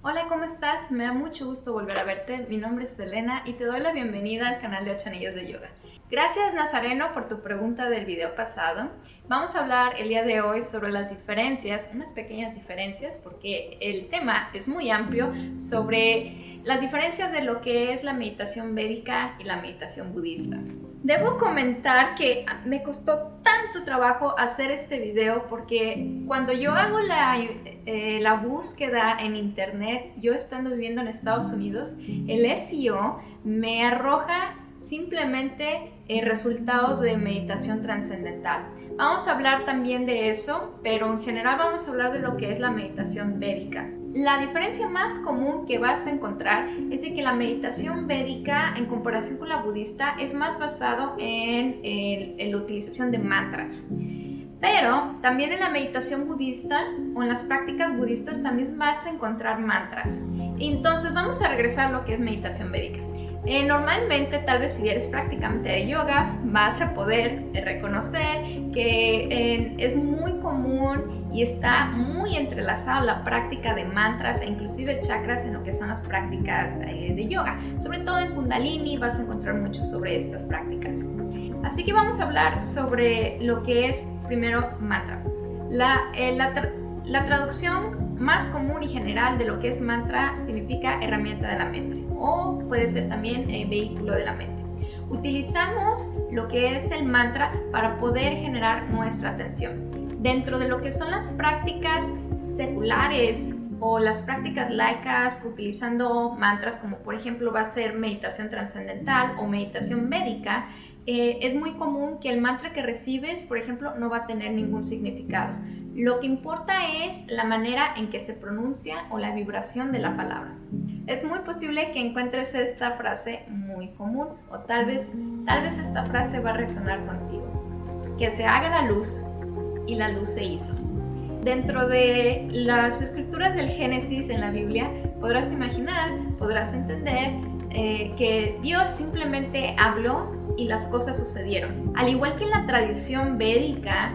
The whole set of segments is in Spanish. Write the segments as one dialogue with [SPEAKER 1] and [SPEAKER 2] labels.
[SPEAKER 1] Hola, ¿cómo estás? Me da mucho gusto volver a verte. Mi nombre es Selena y te doy la bienvenida al canal de 8 Anillos de Yoga. Gracias, Nazareno, por tu pregunta del video pasado. Vamos a hablar el día de hoy sobre las diferencias, unas pequeñas diferencias, porque el tema es muy amplio, sobre las diferencias de lo que es la meditación védica y la meditación budista. Debo comentar que me costó tanto trabajo hacer este video porque cuando yo hago la búsqueda en internet, yo estando viviendo en Estados Unidos, el SEO me arroja simplemente resultados de meditación trascendental. Vamos a hablar también de eso, pero en general vamos a hablar de lo que es la meditación védica. La diferencia más común que vas a encontrar es de que la meditación védica, en comparación con la budista, es más basado en la utilización de mantras. Pero también en la meditación budista o en las prácticas budistas también vas a encontrar mantras. Entonces vamos a regresar a lo que es meditación védica. Normalmente, tal vez si eres practicante de yoga, vas a poder reconocer que es muy común y está muy entrelazado la práctica de mantras e inclusive chakras en lo que son las prácticas de yoga. Sobre todo en Kundalini vas a encontrar mucho sobre estas prácticas. Así que vamos a hablar sobre lo que es primero mantra. La traducción más común y general de lo que es mantra significa herramienta de la mente o puede ser también vehículo de la mente. Utilizamos lo que es el mantra para poder generar nuestra atención. Dentro de lo que son las prácticas seculares o las prácticas laicas utilizando mantras como por ejemplo va a ser meditación trascendental o meditación védica, es muy común que el mantra que recibes, por ejemplo, no va a tener ningún significado. Lo que importa es la manera en que se pronuncia o la vibración de la palabra. Es muy posible que encuentres esta frase muy común o tal vez esta frase va a resonar contigo. Que se haga la luz y la luz se hizo. Dentro de las escrituras del Génesis en la Biblia podrás imaginar, podrás entender que Dios simplemente habló y las cosas sucedieron. Al igual que en la tradición védica,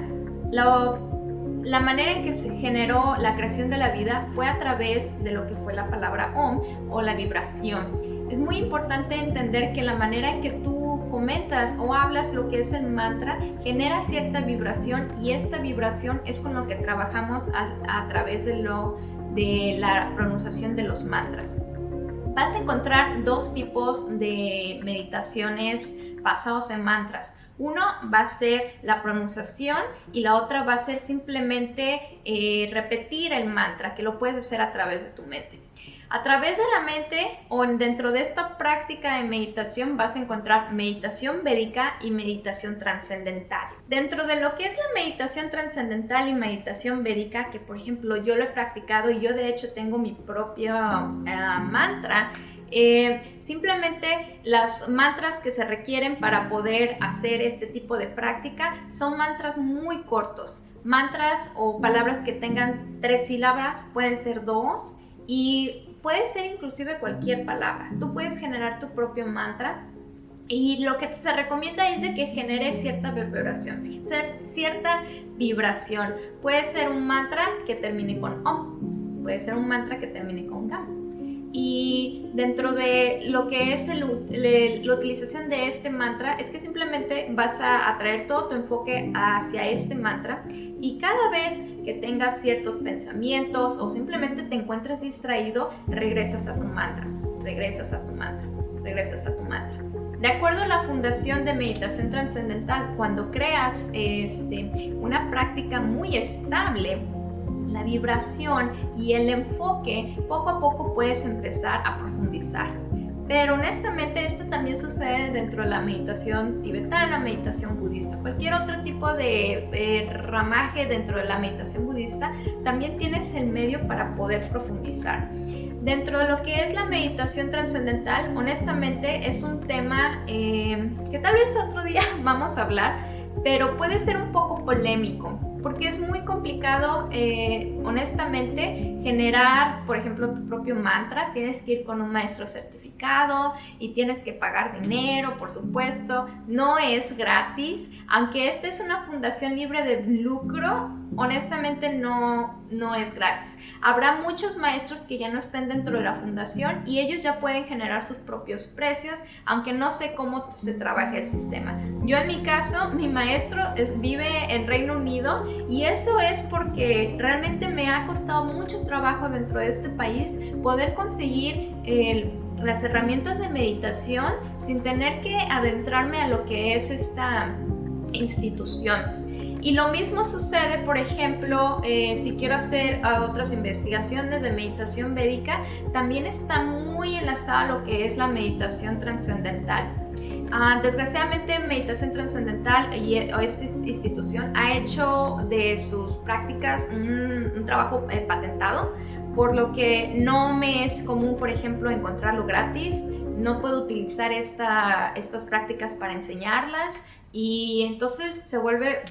[SPEAKER 1] la manera en que se generó la creación de la vida fue a través de lo que fue la palabra Om o la vibración. Es muy importante entender que la manera en que tú comentas o hablas lo que es el mantra genera cierta vibración y esta vibración es con lo que trabajamos a través de la pronunciación de los mantras. Vas a encontrar dos tipos de meditaciones basados en mantras. Uno va a ser la pronunciación y la otra va a ser simplemente repetir el mantra, que lo puedes hacer a través de tu mente. A través de la mente o dentro de esta práctica de meditación vas a encontrar meditación védica y meditación trascendental. Dentro de lo que es la meditación trascendental y meditación védica, que por ejemplo yo lo he practicado y yo de hecho tengo mi propio mantra, simplemente las mantras que se requieren para poder hacer este tipo de práctica son mantras muy cortos. Mantras o palabras que tengan 3 sílabas, pueden ser 2 y puede ser inclusive cualquier palabra. Tú puedes generar tu propio mantra y lo que se recomienda es de que genere cierta vibración, cierta vibración. Puede ser un mantra que termine con Om, puede ser un mantra que termine con Gam. Y dentro de lo que es la utilización de este mantra es que simplemente vas a atraer todo tu enfoque hacia este mantra y cada vez que tengas ciertos pensamientos o simplemente te encuentres distraído, regresas a tu mantra, regresas a tu mantra, regresas a tu mantra. De acuerdo a la Fundación de Meditación Trascendental, cuando creas una práctica muy estable, la vibración y el enfoque, poco a poco puedes empezar a profundizar. Pero honestamente esto también sucede dentro de la meditación tibetana, meditación budista. Cualquier otro tipo de ramaje dentro de la meditación budista, también tienes el medio para poder profundizar. Dentro de lo que es la meditación trascendental, honestamente es un tema que tal vez otro día vamos a hablar, pero puede ser un poco polémico. Porque es muy complicado, honestamente, generar, por ejemplo, tu propio mantra. Tienes que ir con un maestro certificado certificado y tienes que pagar dinero, por supuesto. No es gratis, aunque esta es una fundación libre de lucro, honestamente no es gratis. Habrá muchos maestros que ya no estén dentro de la fundación y ellos ya pueden generar sus propios precios, aunque no sé cómo se trabaja el sistema. Yo en mi caso, mi maestro vive en Reino Unido y eso es porque realmente me ha costado mucho trabajo dentro de este país poder conseguir las herramientas de meditación sin tener que adentrarme a lo que es esta institución. Y lo mismo sucede, por ejemplo, si quiero hacer otras investigaciones de meditación védica, también está muy enlazada a lo que es la meditación trascendental. Desgraciadamente, Meditación Trascendental y esta institución ha hecho de sus prácticas un trabajo patentado, por lo que no me es común, por ejemplo, encontrarlo gratis. No puedo utilizar estas prácticas para enseñarlas y entonces se vuelve...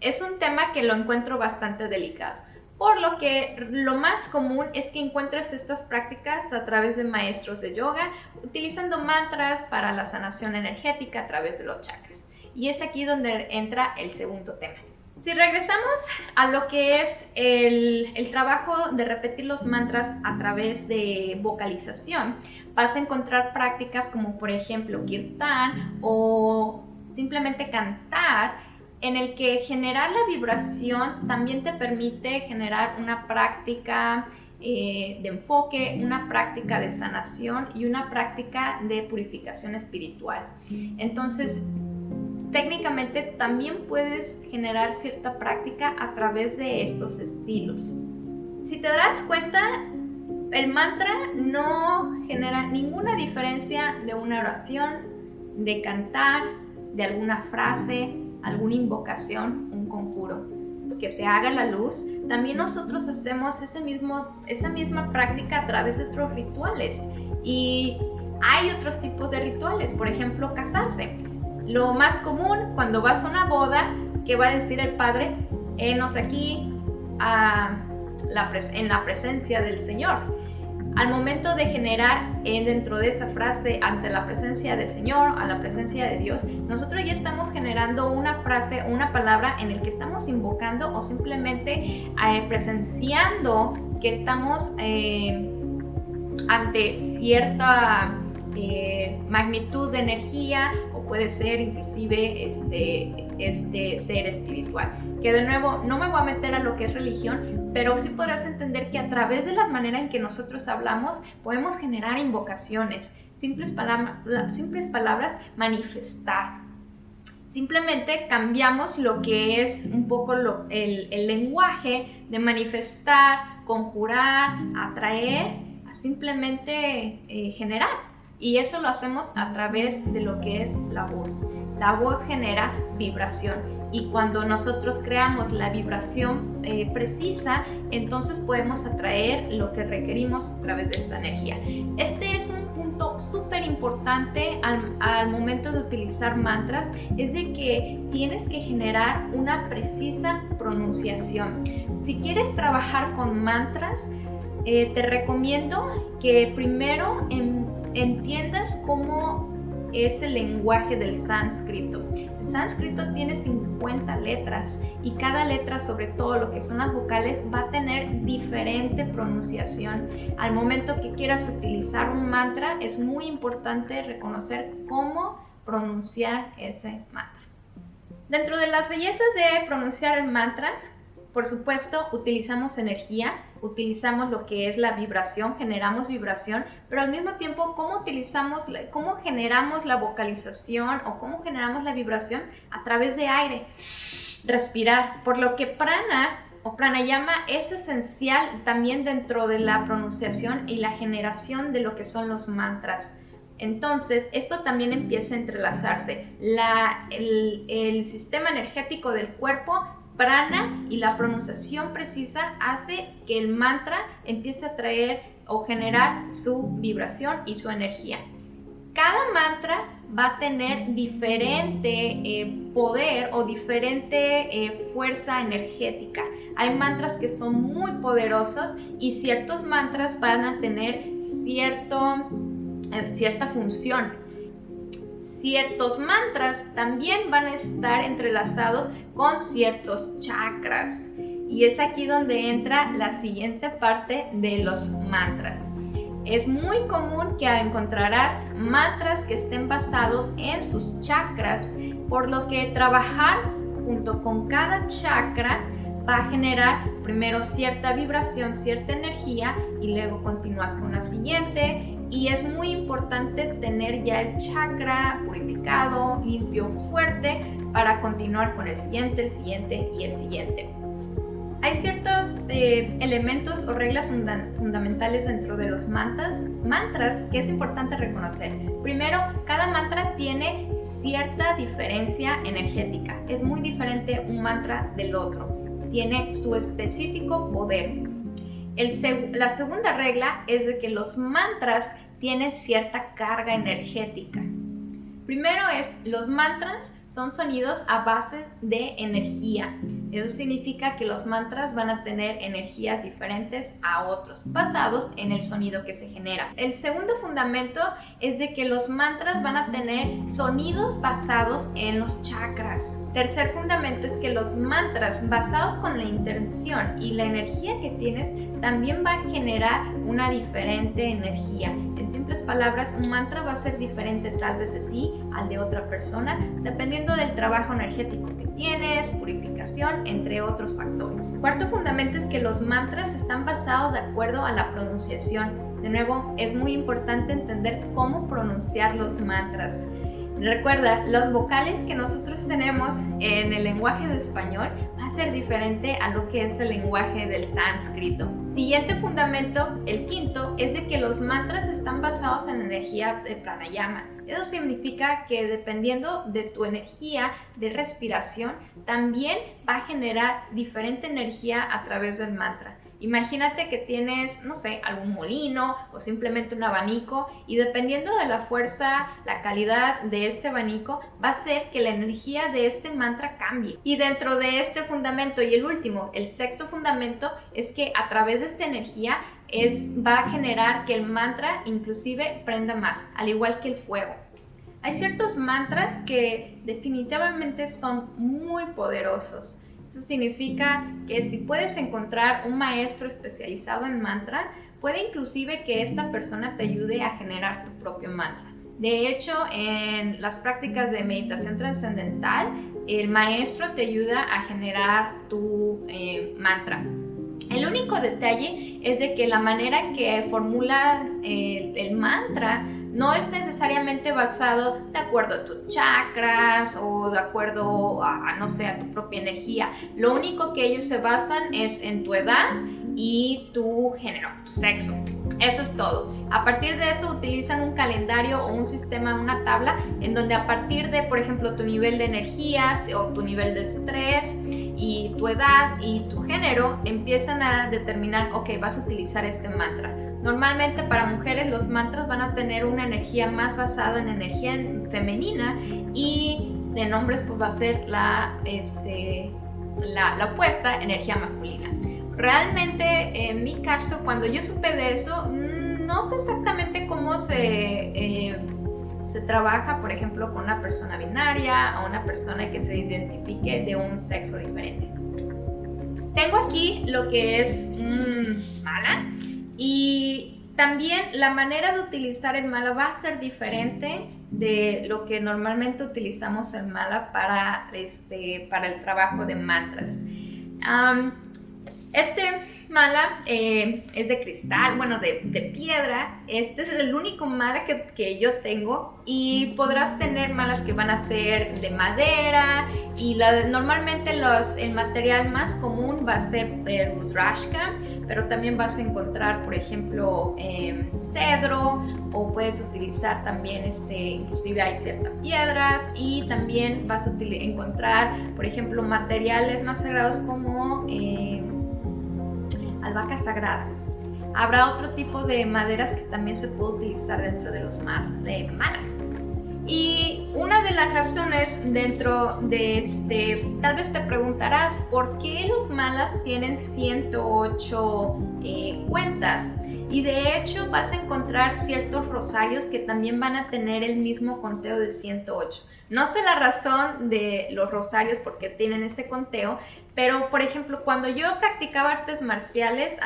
[SPEAKER 1] es un tema que lo encuentro bastante delicado. Por lo que lo más común es que encuentres estas prácticas a través de maestros de yoga, utilizando mantras para la sanación energética a través de los chakras. Y es aquí donde entra el segundo tema. Si regresamos a lo que es el trabajo de repetir los mantras a través de vocalización, vas a encontrar prácticas como por ejemplo kirtan o simplemente cantar, en el que generar la vibración también te permite generar una práctica de enfoque, una práctica de sanación y una práctica de purificación espiritual. Entonces, técnicamente también puedes generar cierta práctica a través de estos estilos. Si te das cuenta, el mantra no genera ninguna diferencia de una oración, de cantar, de alguna frase, alguna invocación, un conjuro. Que se haga la luz, también nosotros hacemos esa misma práctica a través de otros rituales. Y hay otros tipos de rituales, por ejemplo, casarse. Lo más común cuando vas a una boda, ¿qué va a decir el padre? Henos aquí en la presencia del Señor. Al momento de generar dentro de esa frase ante la presencia del Señor, a la presencia de Dios, nosotros ya estamos generando una frase, una palabra en el que estamos invocando o simplemente presenciando que estamos ante cierta magnitud de energía, o puede ser inclusive este ser espiritual. Que de nuevo, no me voy a meter a lo que es religión, pero sí podrás entender que a través de la manera en que nosotros hablamos podemos generar invocaciones, simples palabras, manifestar. Simplemente cambiamos lo que es un poco el lenguaje de manifestar, conjurar, atraer, a simplemente generar. Y eso lo hacemos a través de lo que es la voz. La voz genera vibración. Y cuando nosotros creamos la vibración precisa, entonces podemos atraer lo que requerimos a través de esta energía. Este es un punto súper importante al momento de utilizar mantras, es de que tienes que generar una precisa pronunciación. Si quieres trabajar con mantras, te recomiendo que primero entiendas cómo es el lenguaje del sánscrito. El sánscrito tiene 50 letras y cada letra, sobre todo lo que son las vocales, va a tener diferente pronunciación. Al momento que quieras utilizar un mantra, es muy importante reconocer cómo pronunciar ese mantra. Dentro de las bellezas de pronunciar el mantra, por supuesto, utilizamos energía, utilizamos lo que es la vibración, generamos vibración, pero al mismo tiempo, ¿cómo generamos la vocalización o cómo generamos la vibración? A través de aire, respirar, por lo que prana o pranayama es esencial también dentro de la pronunciación y la generación de lo que son los mantras. Entonces, esto también empieza a entrelazarse. El sistema energético del cuerpo, prana, y la pronunciación precisa hace que el mantra empiece a traer o generar su vibración y su energía. Cada mantra va a tener diferente poder o diferente fuerza energética. Hay mantras que son muy poderosos y ciertos mantras van a tener cierta función. Ciertos mantras también van a estar entrelazados con ciertos chakras. Y es aquí donde entra la siguiente parte de los mantras. Es muy común que encontrarás mantras que estén basados en sus chakras, por lo que trabajar junto con cada chakra va a generar primero cierta vibración, cierta energía y luego continúas con la siguiente. Y es muy importante tener ya el chakra purificado, limpio, fuerte para continuar con el siguiente y el siguiente. Hay ciertos elementos o reglas fundamentales dentro de los mantras que es importante reconocer. Primero, cada mantra tiene cierta diferencia energética. Es muy diferente un mantra del otro. Tiene su específico poder. La segunda regla es de que los mantras tienen cierta carga energética. Primero los mantras son sonidos a base de energía. Eso significa que los mantras van a tener energías diferentes a otros, basados en el sonido que se genera. El segundo fundamento es de que los mantras van a tener sonidos basados en los chakras. Tercer fundamento es que los mantras basados con la intención y la energía que tienes también van a generar una diferente energía. En simples palabras, un mantra va a ser diferente tal vez de ti al de otra persona, dependiendo del trabajo energético que tienes, purificación, entre otros factores. Cuarto fundamento es que los mantras están basados de acuerdo a la pronunciación. De nuevo, es muy importante entender cómo pronunciar los mantras. Recuerda, los vocales que nosotros tenemos en el lenguaje de español va a ser diferente a lo que es el lenguaje del sánscrito. Siguiente fundamento, el quinto, es de que los mantras están basados en energía de pranayama. Eso significa que dependiendo de tu energía de respiración, también va a generar diferente energía a través del mantra. Imagínate que tienes, no sé, algún molino o simplemente un abanico y dependiendo de la fuerza, la calidad de este abanico, va a hacer que la energía de este mantra cambie. Y dentro de este fundamento y el último, el sexto fundamento, es que a través de esta energía va a generar que el mantra inclusive prenda más, al igual que el fuego. Hay ciertos mantras que definitivamente son muy poderosos. Eso significa que si puedes encontrar un maestro especializado en mantra, puede inclusive que esta persona te ayude a generar tu propio mantra. De hecho, en las prácticas de meditación trascendental, el maestro te ayuda a generar tu mantra. El único detalle es de que la manera en que formula el mantra no es necesariamente basado de acuerdo a tus chakras o de acuerdo a, no sé, a tu propia energía. Lo único que ellos se basan es en tu edad y tu género, tu sexo. Eso es todo. A partir de eso utilizan un calendario o un sistema, una tabla, en donde a partir de, por ejemplo, tu nivel de energías o tu nivel de estrés y tu edad y tu género, empiezan a determinar, ok, vas a utilizar este mantra. Normalmente para mujeres los mantras van a tener una energía más basada en energía femenina y en hombres pues va a ser la opuesta, energía masculina. Realmente en mi caso, cuando yo supe de eso, no sé exactamente cómo se trabaja, por ejemplo, con una persona binaria o una persona que se identifique de un sexo diferente. Tengo aquí lo que es mala. Y también la manera de utilizar el mala va a ser diferente de lo que normalmente utilizamos el mala para el trabajo de mantras. Este mala es de cristal, bueno, de piedra. Este es el único mala que yo tengo y podrás tener malas que van a ser de madera y normalmente el material más común va a ser el rudrashka, pero también vas a encontrar, por ejemplo, cedro o puedes utilizar también, inclusive hay ciertas piedras y también vas a encontrar, por ejemplo, materiales más sagrados como albahaca sagrada. Habrá otro tipo de maderas que también se puede utilizar dentro de los malas. Y una de las razones dentro de tal vez te preguntarás, ¿por qué los malas tienen 108 cuentas? Y de hecho vas a encontrar ciertos rosarios que también van a tener el mismo conteo de 108. No sé la razón de los rosarios porque tienen ese conteo, pero por ejemplo, cuando yo practicaba artes marciales,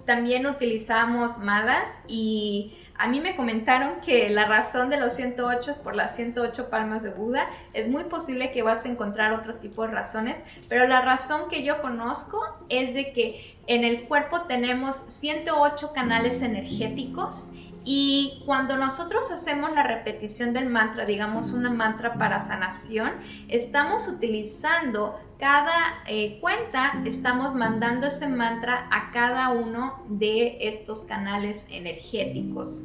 [SPEAKER 1] también utilizamos malas y a mí me comentaron que la razón de los 108 es por las 108 palmas de Buda. Es muy posible que vas a encontrar otro tipo de razones, pero la razón que yo conozco es de que en el cuerpo tenemos 108 canales energéticos y cuando nosotros hacemos la repetición del mantra, digamos una mantra para sanación, estamos utilizando cada cuenta, estamos mandando ese mantra a cada uno de estos canales energéticos.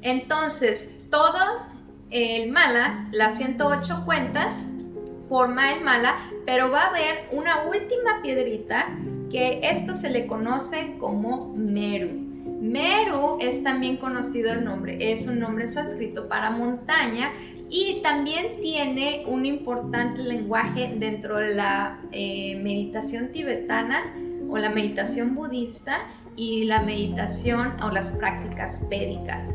[SPEAKER 1] Entonces, todo el mala, las 108 cuentas, forma el mala, pero va a haber una última piedrita que esto se le conoce como Meru. Meru es también conocido el nombre, es un nombre sánscrito para montaña y también tiene un importante lenguaje dentro de la meditación tibetana o la meditación budista y la meditación o las prácticas védicas.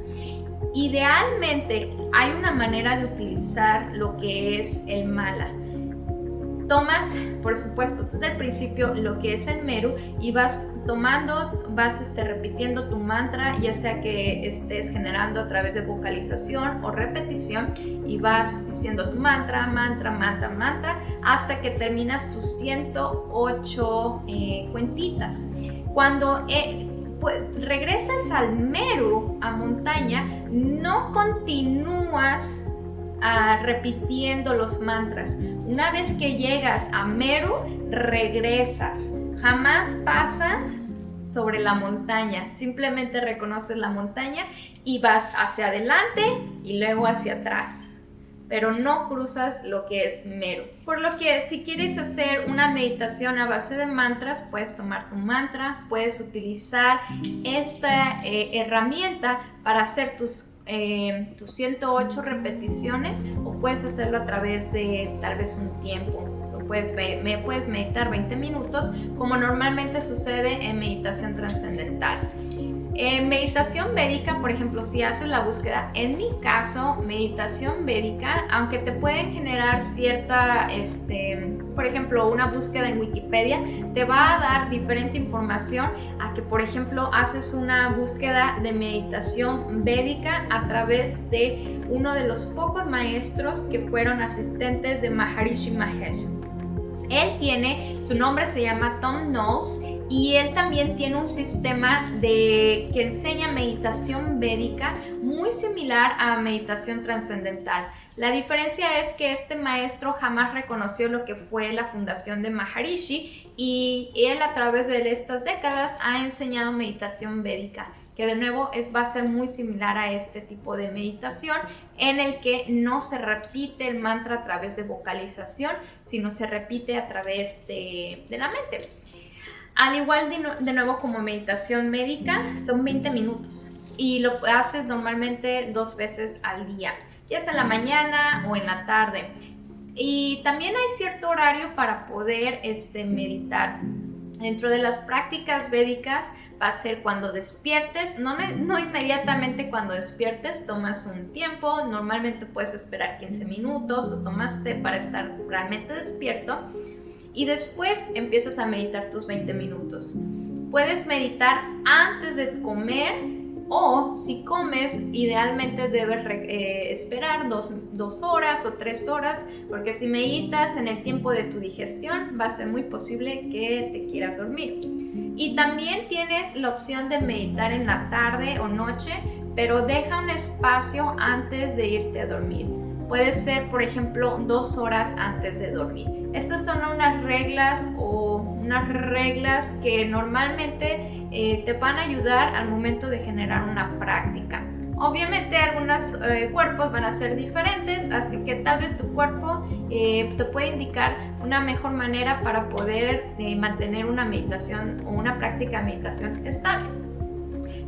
[SPEAKER 1] Idealmente hay una manera de utilizar lo que es el mala. Tomas, por supuesto, desde el principio lo que es el Meru y vas tomando, vas repitiendo tu mantra, ya sea que estés generando a través de vocalización o repetición y vas diciendo tu mantra, mantra, mantra, mantra, hasta que terminas tus 108 cuentitas. Cuando regresas al Meru, a montaña, no continúas repitiendo los mantras. Una vez que llegas a Meru, regresas. Jamás pasas sobre la montaña. Simplemente reconoces la montaña y vas hacia adelante y luego hacia atrás. Pero no cruzas lo que es Meru. Por lo que si quieres hacer una meditación a base de mantras, puedes tomar tu mantra, puedes utilizar esta herramienta para hacer tus 108 repeticiones o puedes hacerlo a través de tal vez un tiempo. Puedes meditar 20 minutos como normalmente sucede en meditación trascendental. En meditación védica, por ejemplo, si haces la búsqueda, en mi caso, meditación védica, aunque te pueden generar cierta, por ejemplo, una búsqueda en Wikipedia, te va a dar diferente información a que, por ejemplo, haces una búsqueda de meditación védica a través de uno de los pocos maestros que fueron asistentes de Maharishi Mahesh. Su nombre se llama Tom Knowles y él también tiene un sistema que enseña meditación védica muy similar a meditación trascendental. La diferencia es que este maestro jamás reconoció lo que fue la fundación de Maharishi y él a través de estas décadas ha enseñado meditación védica, que de nuevo va a ser muy similar a este tipo de meditación en el que no se repite el mantra a través de vocalización, sino se repite a través de la mente. Al igual de nuevo como meditación médica, son 20 minutos y lo haces normalmente 2 veces al día, ya sea en la mañana o en la tarde. Y también hay cierto horario para poder meditar. Dentro de las prácticas védicas va a ser cuando despiertes, no inmediatamente cuando despiertes, tomas un tiempo, normalmente puedes esperar 15 minutos o tomas té para estar realmente despierto y después empiezas a meditar tus 20 minutos. Puedes meditar antes de comer o si comes, idealmente debes esperar 2 horas o 3 horas, porque si meditas en el tiempo de tu digestión va a ser muy posible que te quieras dormir. Y también tienes la opción de meditar en la tarde o noche, pero deja un espacio antes de irte a dormir. Puede ser, por ejemplo, 2 horas antes de dormir. Estas son unas reglas que normalmente te van a ayudar al momento de generar una práctica. Obviamente algunos cuerpos van a ser diferentes, así que tal vez tu cuerpo te puede indicar una mejor manera para poder mantener una meditación o una práctica de meditación estable.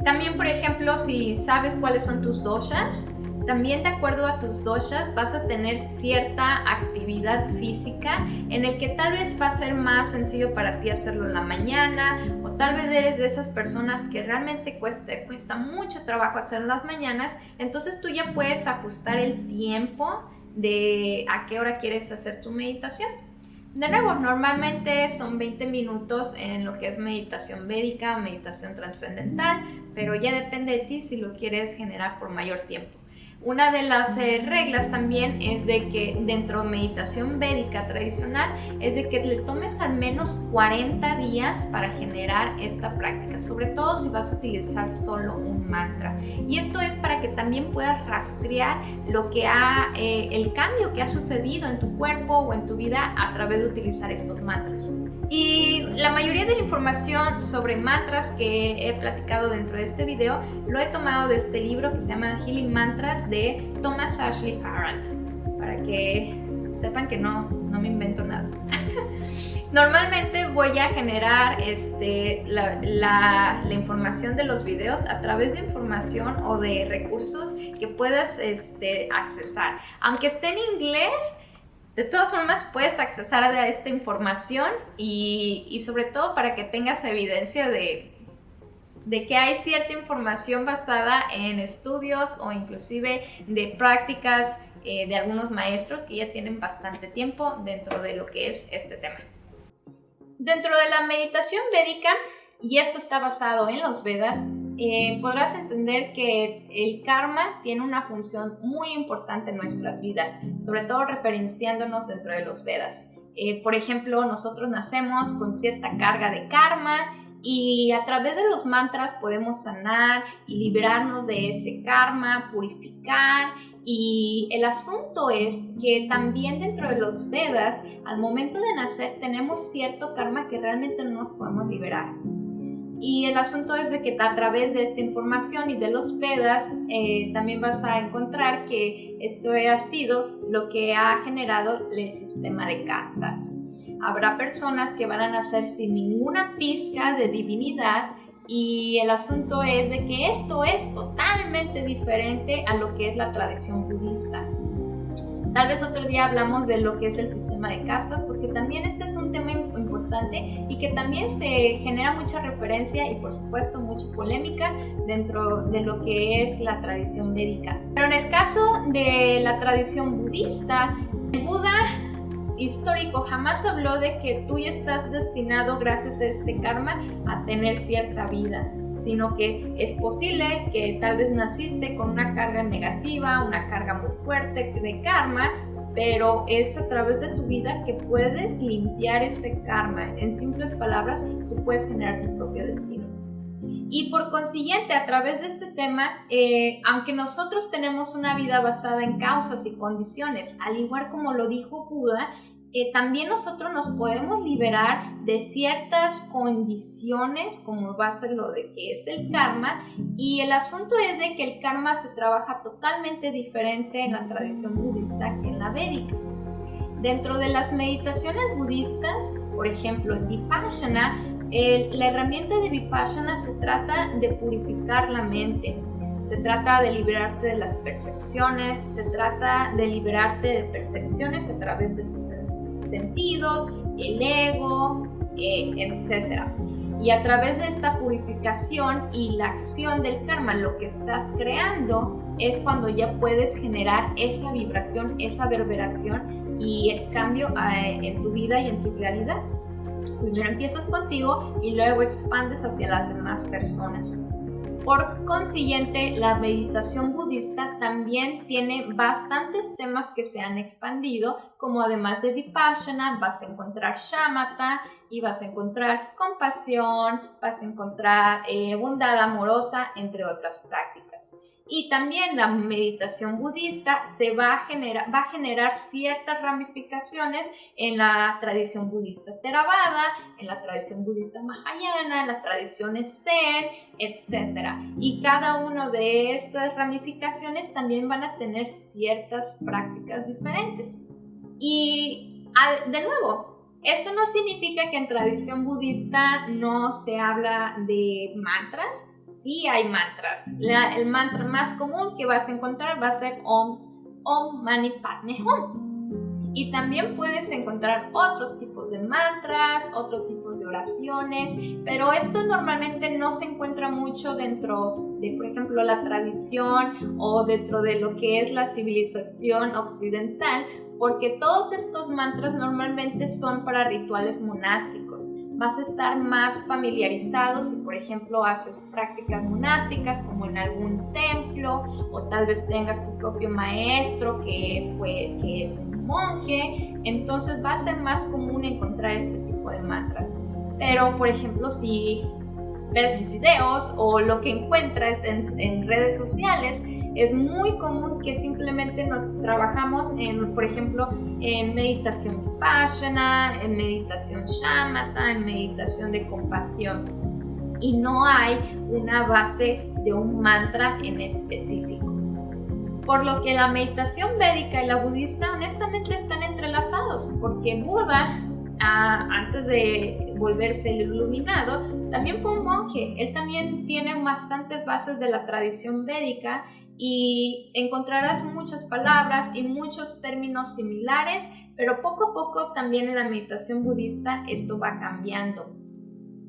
[SPEAKER 1] También, por ejemplo, si sabes cuáles son tus doshas, También de acuerdo a tus doshas vas a tener cierta actividad física en el que tal vez va a ser más sencillo para ti hacerlo en la mañana, o tal vez eres de esas personas que realmente cuesta mucho trabajo hacerlo en las mañanas. Entonces tú ya puedes ajustar el tiempo de a qué hora quieres hacer tu meditación. De nuevo, normalmente son 20 minutos en lo que es meditación védica o meditación trascendental, pero ya depende de ti si lo quieres generar por mayor tiempo. Una de las reglas también es de que dentro de meditación védica tradicional es de que le tomes al menos 40 días para generar esta práctica, sobre todo si vas a utilizar solo un mantra. Y esto es para que también puedas rastrear lo que el cambio que ha sucedido en tu cuerpo o en tu vida a través de utilizar estos mantras. Y la mayoría de la información sobre mantras que he platicado dentro de este video lo he tomado de este libro que se llama Healing Mantras de Thomas Ashley Farrant, para que sepan que no me invento nada. Normalmente voy a generar la información de los videos a través de información o de recursos que puedas accesar. Aunque esté en inglés, de todas formas puedes accesar a esta información y sobre todo para que tengas evidencia de que hay cierta información basada en estudios o inclusive de prácticas de algunos maestros que ya tienen bastante tiempo dentro de lo que es este tema. Dentro de la meditación védica, y esto está basado en los Vedas, podrás entender que el karma tiene una función muy importante en nuestras vidas, sobre todo referenciándonos dentro de los Vedas. Por ejemplo, nosotros nacemos con cierta carga de karma y a través de los mantras podemos sanar y liberarnos de ese karma, purificar. Y el asunto es que también dentro de los Vedas, al momento de nacer tenemos cierto karma que realmente no nos podemos liberar. Y el asunto es de que a través de esta información y de los Vedas también vas a encontrar que esto ha sido lo que ha generado el sistema de castas. Habrá personas que van a nacer sin ninguna pizca de divinidad y el asunto es de que esto es totalmente diferente a lo que es la tradición budista. Tal vez otro día hablamos de lo que es el sistema de castas, porque también este es un tema importante y que también se genera mucha referencia y por supuesto mucha polémica dentro de lo que es la tradición védica. Pero en el caso de la tradición budista, el Buda histórico jamás habló de que tú ya estás destinado gracias a este karma a tener cierta vida, sino que es posible que tal vez naciste con una carga negativa, una carga muy fuerte de karma, pero es a través de tu vida que puedes limpiar ese karma. En simples palabras, tú puedes generar tu propio destino. Y por consiguiente, a través de este tema, aunque nosotros tenemos una vida basada en causas y condiciones, al igual como lo dijo Buda, también nosotros nos podemos liberar de ciertas condiciones, como va a ser lo de que es el karma, y el asunto es de que el karma se trabaja totalmente diferente en la tradición budista que en la védica. Dentro de las meditaciones budistas, por ejemplo en Vipassana, la herramienta de Vipassana se trata de purificar la mente. Se trata de liberarte de las percepciones, se trata de liberarte de percepciones a través de tus sentidos, el ego, etc. Y a través de esta purificación y la acción del karma, lo que estás creando es cuando ya puedes generar esa vibración, esa reverberación y el cambio en tu vida y en tu realidad. Primero empiezas contigo y luego expandes hacia las demás personas. Por consiguiente, la meditación budista también tiene bastantes temas que se han expandido, como además de Vipassana vas a encontrar Shamatha y vas a encontrar compasión, vas a encontrar bondad amorosa, entre otras prácticas. Y también la meditación budista va a generar ciertas ramificaciones en la tradición budista Theravada, en la tradición budista Mahayana, en las tradiciones Zen, etc. Y cada una de esas ramificaciones también van a tener ciertas prácticas diferentes. Y de nuevo, eso no significa que en tradición budista no se habla de mantras. Sí hay mantras. El mantra más común que vas a encontrar va a ser Om Mani Padme Hum. Y también puedes encontrar otros tipos de mantras, otros tipos de oraciones, pero esto normalmente no se encuentra mucho dentro de, por ejemplo, la tradición o dentro de lo que es la civilización occidental, porque todos estos mantras normalmente son para rituales monásticos. Vas a estar más familiarizado si, por ejemplo, haces prácticas monásticas como en algún templo, o tal vez tengas tu propio maestro que es un monje. Entonces va a ser más común encontrar este tipo de mantras. Pero, por ejemplo, si ves mis videos o lo que encuentras en redes sociales, es muy común que simplemente nos trabajamos por ejemplo, en meditación vipassana, en meditación shamatha, en meditación de compasión, y no hay una base de un mantra en específico. Por lo que la meditación védica y la budista honestamente están entrelazados, porque Buda, antes de volverse el iluminado, también fue un monje. Él también tiene bastantes bases de la tradición védica y encontrarás muchas palabras y muchos términos similares, pero poco a poco también en la meditación budista esto va cambiando.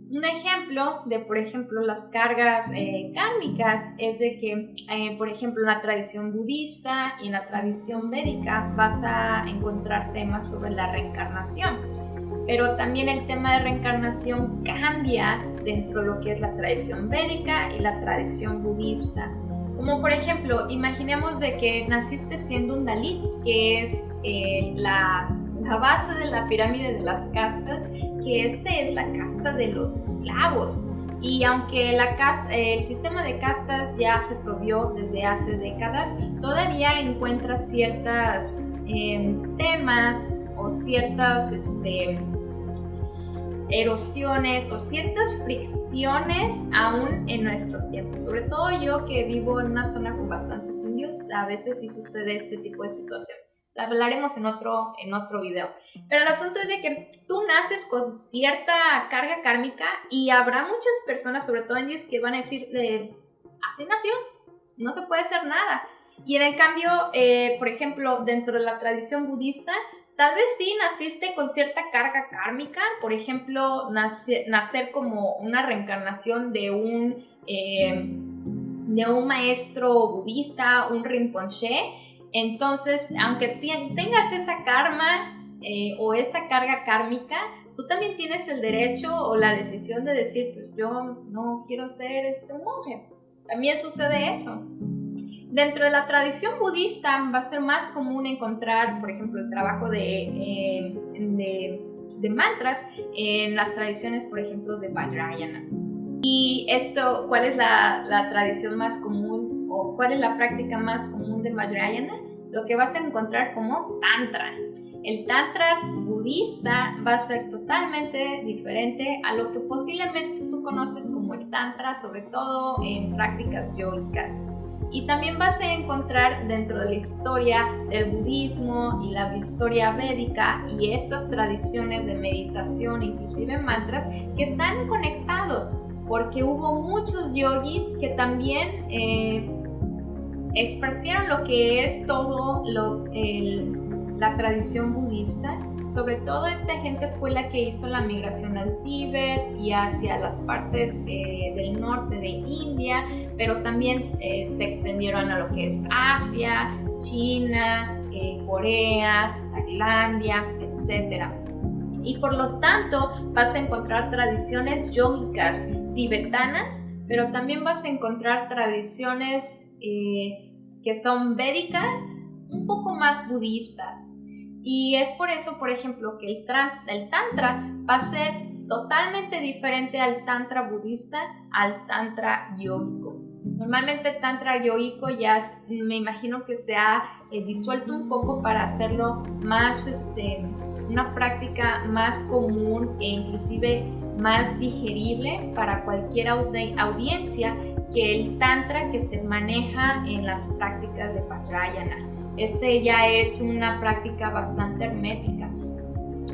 [SPEAKER 1] Un ejemplo de, por ejemplo, las cargas kármicas es de que, por ejemplo, en la tradición budista y en la tradición védica vas a encontrar temas sobre la reencarnación, pero también el tema de reencarnación cambia dentro de lo que es la tradición védica y la tradición budista. Como por ejemplo, imaginemos de que naciste siendo un Dalit, que es la base de la pirámide de las castas, que es la casta de los esclavos. Y aunque el sistema de castas ya se prohibió desde hace décadas, todavía encuentras ciertos temas o ciertas erosiones o ciertas fricciones aún en nuestros tiempos. Sobre todo yo que vivo en una zona con bastantes indios, a veces sí sucede este tipo de situación. La hablaremos en otro video. Pero el asunto es de que tú naces con cierta carga kármica y habrá muchas personas, sobre todo indios, que van a decir, así nació, no se puede hacer nada. Y en el cambio, por ejemplo, dentro de la tradición budista, tal vez sí naciste con cierta carga kármica, por ejemplo, nacer como una reencarnación de un maestro budista, un Rinpoche. Entonces, aunque tengas esa karma o esa carga kármica, tú también tienes el derecho o la decisión de decir, pues yo no quiero ser un monje. También sucede eso. Dentro de la tradición budista va a ser más común encontrar, por ejemplo, el trabajo de mantras en las tradiciones, por ejemplo, de Vajrayana. Y esto, ¿cuál es la tradición más común o cuál es la práctica más común de Vajrayana? Lo que vas a encontrar como Tantra. El Tantra budista va a ser totalmente diferente a lo que posiblemente tú conoces como el Tantra, sobre todo en prácticas yógicas. Y también vas a encontrar dentro de la historia del budismo y la historia védica y estas tradiciones de meditación, inclusive mantras, que están conectados, porque hubo muchos yogis que también esparcieron lo que es todo la tradición budista. Sobre todo esta gente fue la que hizo la migración al Tíbet y hacia las partes del norte de India, pero también se extendieron a lo que es Asia, China, Corea, Tailandia, etc. Y por lo tanto vas a encontrar tradiciones yógicas tibetanas, pero también vas a encontrar tradiciones que son védicas, un poco más budistas. Y es por eso, por ejemplo, que el Tantra va a ser totalmente diferente al Tantra budista, al Tantra yógico. Normalmente el Tantra yógico ya me imagino que se ha disuelto un poco para hacerlo más, una práctica más común e inclusive más digerible para cualquier audiencia que el Tantra que se maneja en las prácticas de Vajrayana. Ya es una práctica bastante hermética.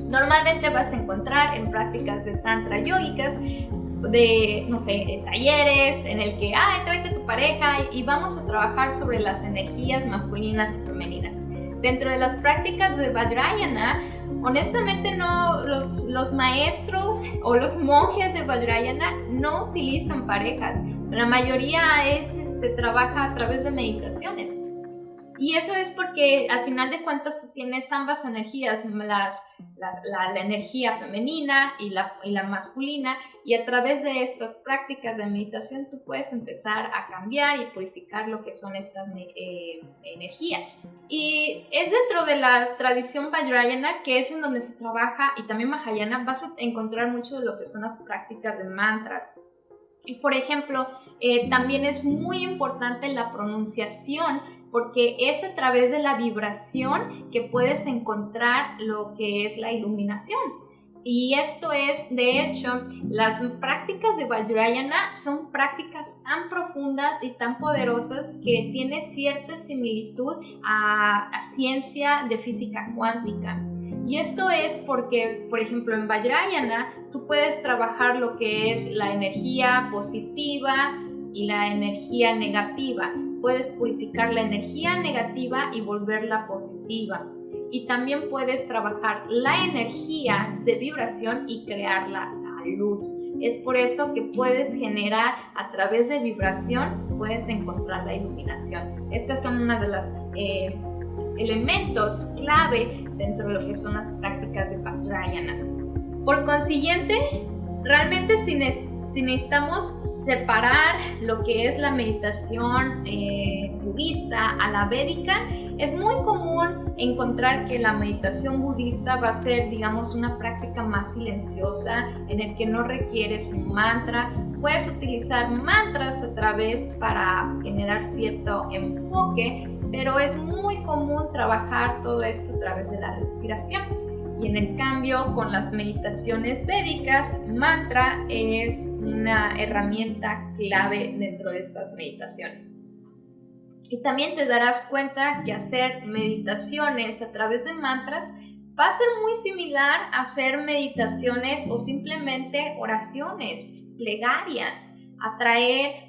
[SPEAKER 1] Normalmente vas a encontrar en prácticas de tantra yógicas no sé, talleres en el que, tráete a tu pareja y vamos a trabajar sobre las energías masculinas y femeninas. Dentro de las prácticas de Vajrayana, honestamente los maestros o los monjes de Vajrayana no utilizan parejas. La mayoría trabaja a través de meditaciones. Y eso es porque al final de cuentas tú tienes ambas energías, la energía femenina y la masculina, y a través de estas prácticas de meditación tú puedes empezar a cambiar y purificar lo que son estas energías. Y es dentro de la tradición Vajrayana, que es en donde se trabaja, y también Mahayana, vas a encontrar mucho de lo que son las prácticas de mantras. Y por ejemplo, también es muy importante la pronunciación, porque es a través de la vibración que puedes encontrar lo que es la iluminación. Y esto es, de hecho, las prácticas de Vajrayana son prácticas tan profundas y tan poderosas que tiene cierta similitud a ciencia de física cuántica. Y esto es porque, por ejemplo, en Vajrayana tú puedes trabajar lo que es la energía positiva y la energía negativa. Puedes purificar la energía negativa y volverla positiva. Y también puedes trabajar la energía de vibración y crear la luz. Es por eso que puedes generar a través de vibración, puedes encontrar la iluminación. Estas son una de los elementos clave dentro de lo que son las prácticas de Vajrayana. Por consiguiente, realmente si necesitamos separar lo que es la meditación budista a la védica, es muy común encontrar que la meditación budista va a ser, digamos, una práctica más silenciosa, en el que no requieres un mantra. Puedes utilizar mantras a través para generar cierto enfoque, pero es muy común trabajar todo esto a través de la respiración. Y en el cambio, con las meditaciones védicas, mantra es una herramienta clave dentro de estas meditaciones. Y también te darás cuenta que hacer meditaciones a través de mantras va a ser muy similar a hacer meditaciones o simplemente oraciones, plegarias,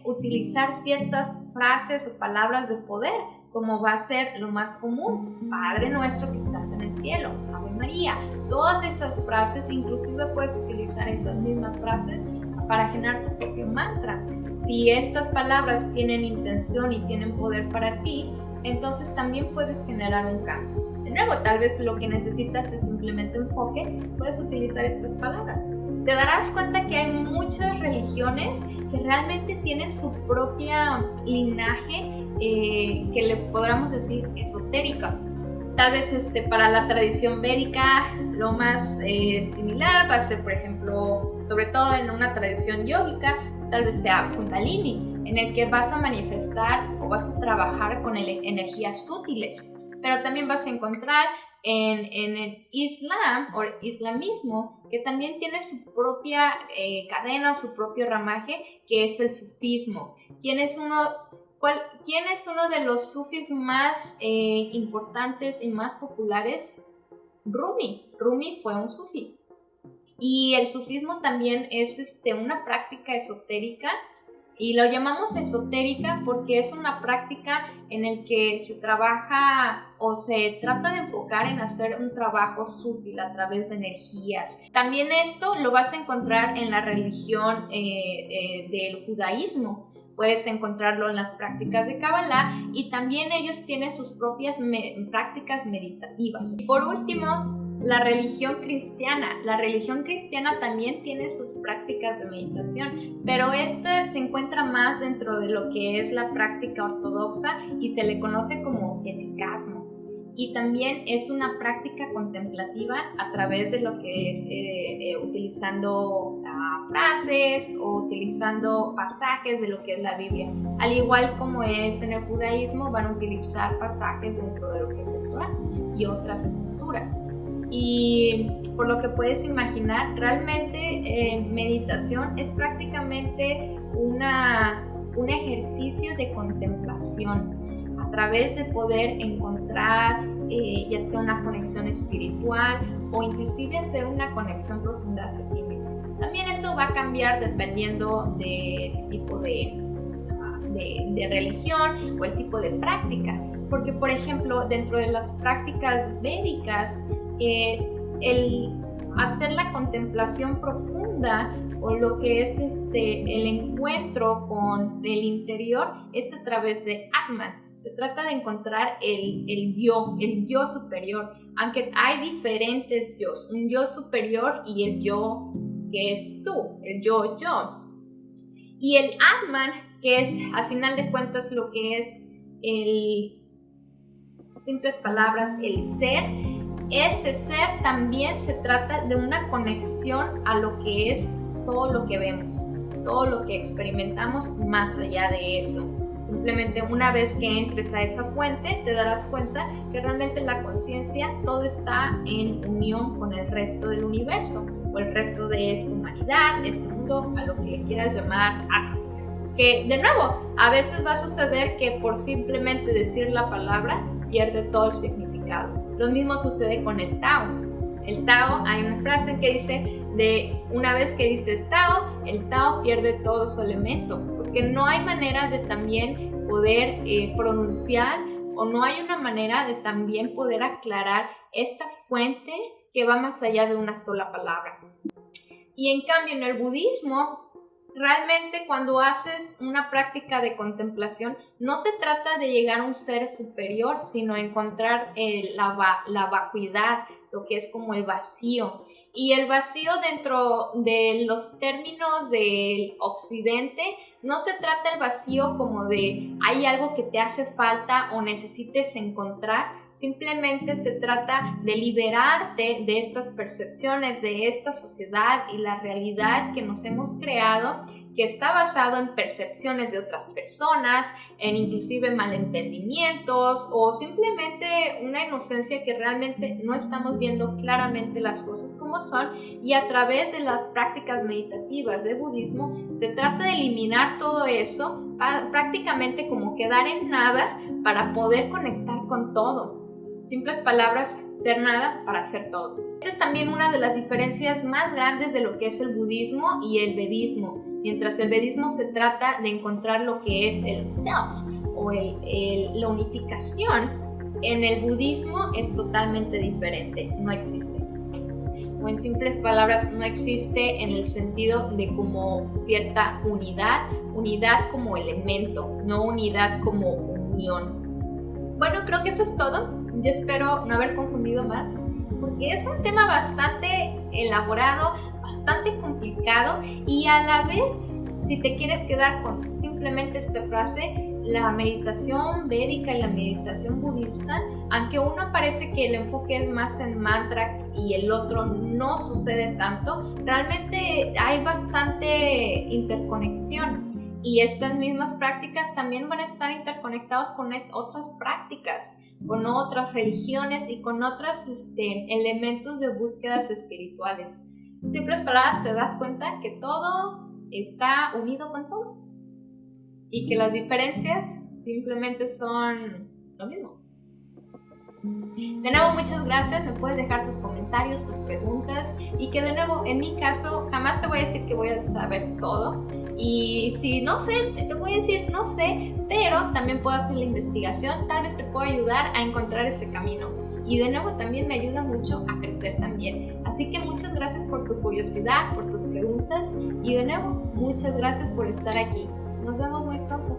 [SPEAKER 1] utilizar ciertas frases o palabras de poder, como va a ser lo más común: Padre nuestro que estás en el cielo, Ave María. Todas esas frases, inclusive puedes utilizar esas mismas frases para generar tu propio mantra. Si estas palabras tienen intención y tienen poder para ti, entonces también puedes generar un cambio. De nuevo, tal vez lo que necesitas es simplemente enfoque, puedes utilizar estas palabras. Te darás cuenta que hay muchas religiones que realmente tienen su propia linaje, que le podríamos decir esotérica. Tal vez para la tradición védica lo más similar va a ser, por ejemplo, sobre todo en una tradición yógica, tal vez sea Kundalini, en el que vas a manifestar o vas a trabajar con energías sutiles. Pero también vas a encontrar en el Islam o islamismo, que también tiene su propia cadena, su propio ramaje, que es el sufismo. ¿Quién es uno de los sufis más importantes y más populares? Rumi. Rumi fue un sufi. Y el sufismo también es una práctica esotérica, y lo llamamos esotérica porque es una práctica en el que se trabaja o se trata de enfocar en hacer un trabajo sutil a través de energías. También esto lo vas a encontrar en la religión del judaísmo. Puedes encontrarlo en las prácticas de Kabbalah, y también ellos tienen sus propias prácticas meditativas. Y por último, la religión cristiana. La religión cristiana también tiene sus prácticas de meditación, pero esta se encuentra más dentro de lo que es la práctica ortodoxa y se le conoce como hesychasmo. Y también es una práctica contemplativa a través de lo que es utilizando frases o utilizando pasajes de lo que es la Biblia. Al igual como es en el judaísmo, van a utilizar pasajes dentro de lo que es el Torah y otras escrituras. Y por lo que puedes imaginar, realmente meditación es prácticamente un ejercicio de contemplación a través de poder encontrar ya sea una conexión espiritual o inclusive hacer una conexión profunda hacia ti mismo. También eso va a cambiar dependiendo del tipo de religión o el tipo de práctica. Porque, por ejemplo, dentro de las prácticas védicas, el hacer la contemplación profunda o lo que es el encuentro con el interior es a través de Atman. Se trata de encontrar el yo superior, aunque hay diferentes yos, un yo superior y el yo que es tú, el yo. Y el Atman, que es al final de cuentas lo que es simples palabras, el ser, ese ser también se trata de una conexión a lo que es todo lo que vemos, todo lo que experimentamos más allá de eso. Simplemente una vez que entres a esa fuente te darás cuenta que realmente la conciencia todo está en unión con el resto del universo o el resto de esta humanidad, este mundo, a lo que le quieras llamar. Que de nuevo, a veces va a suceder que por simplemente decir la palabra pierde todo el significado. Lo mismo sucede con el Tao. El Tao, hay una frase que dice, una vez que dices Tao, el Tao pierde todo su elemento, porque no hay manera de también poder pronunciar o no hay una manera de también poder aclarar esta fuente que va más allá de una sola palabra. Y en cambio en el budismo, realmente cuando haces una práctica de contemplación, no se trata de llegar a un ser superior, sino encontrar la vacuidad, lo que es como el vacío. Y el vacío dentro de los términos del occidente, no se trata el vacío como de hay algo que te hace falta o necesites encontrar, simplemente se trata de liberarte de estas percepciones, de esta sociedad y la realidad que nos hemos creado, que está basado en percepciones de otras personas, en inclusive malentendimientos o simplemente una inocencia que realmente no estamos viendo claramente las cosas como son, y a través de las prácticas meditativas del budismo se trata de eliminar todo eso, prácticamente como quedar en nada para poder conectar con todo. Simples palabras, ser nada para ser todo. Esta es también una de las diferencias más grandes de lo que es el budismo y el vedismo. Mientras el vedismo se trata de encontrar lo que es el self o la unificación, en el budismo es totalmente diferente, no existe. O en simples palabras, no existe en el sentido de como cierta unidad como elemento, no unidad como unión. Bueno, creo que eso es todo. Yo espero no haber confundido más, porque es un tema bastante elaborado, bastante complicado, y a la vez, si te quieres quedar con simplemente esta frase, la meditación védica y la meditación budista, aunque uno parece que el enfoque es más en mantra y el otro no sucede tanto, realmente hay bastante interconexión. Y estas mismas prácticas también van a estar interconectadas con otras prácticas, con otras religiones y con otros elementos de búsquedas espirituales. En simples palabras, te das cuenta que todo está unido con todo y que las diferencias simplemente son lo mismo. De nuevo, muchas gracias. Me puedes dejar tus comentarios, tus preguntas, y que de nuevo, en mi caso, jamás te voy a decir que voy a saber todo. Y si no sé, te voy a decir no sé, pero también puedo hacer la investigación, tal vez te pueda ayudar a encontrar ese camino. Y de nuevo también me ayuda mucho a crecer también. Así que muchas gracias por tu curiosidad, por tus preguntas, y de nuevo muchas gracias por estar aquí. Nos vemos muy pronto.